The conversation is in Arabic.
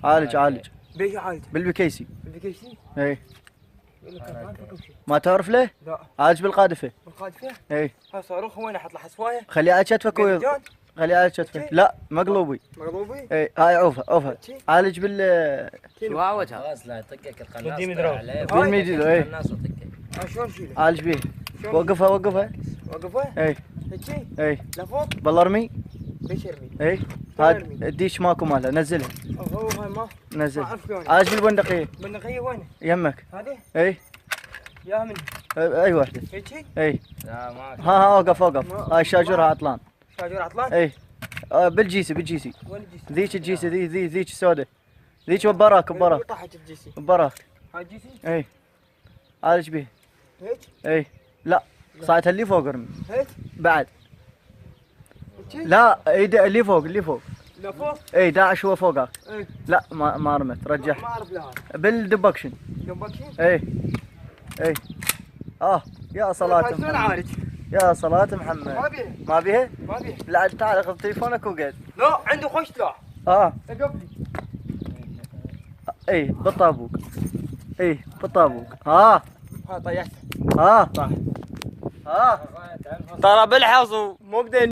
عالج عالج. بيش عالج؟ بالبكيسي. بالبكيسي؟ اي. يقول لك ما أعرف شيء. ما تعرف ليه؟ لا. عالج بالقاذفة. بالقاذفة؟ اي. ها صاروخ وين احط له حصوايه؟ خليه على كتفك بيرجان؟ خليه على كتفك. لا مقلوبي. مغلوبي؟ اي هاي عوفة عوفة. عالج بال شواوتها خلاص لا يطقك القناص ودي مدرو. بالميديدو اي. القناص وطقك. شلون شيله؟ عالج به. شلون وقفها وقفها. وقفه؟ اي هيجي؟ اي. لفوق؟ بالله ارمي. بيش يرمي؟ اي. هاد الديش ماكو مالها نزلها. هو هاي ما نزل. ما اعرف شلون. عالج بالبندقية. بالنقيه وين؟ يمك. هذه؟ اي. يا من اي واحدة. هيجي؟ اي. لا ما ها اوقف اوقف. هاي الشاجرة عطلان. شاجر عطلان؟ اي. بالجيسي بالجيسي. وين الجيسي؟ ذيك الجيسي ذيك السوداء. ذيك ببراك ببراك. طاحت الجيسي. ببراك. هاي الجيسي؟ اي. عالج به. هيك؟ اي. لا صايتها اللي فوق ارمي. هيك؟ بعد. هيك؟ لا اللي فوق اللي فوق. لفوق؟ اي داعش هو فوقك. اي. لا ما رمت ما رجعها اعرف لها. بالدبكشن. جنبك اي. اي. يا صلاة شلون محمد. عالج؟ يا صلاة ما محمد. بيه ما بيها؟ ما بيه. لا تعال خذ تليفونك وقعد. لا عنده خوش لا قبلي. اي بالطابوق. اي بالطابوق. ها ها طيحت. ها طاح. ها ترى بالحظ ومو بدين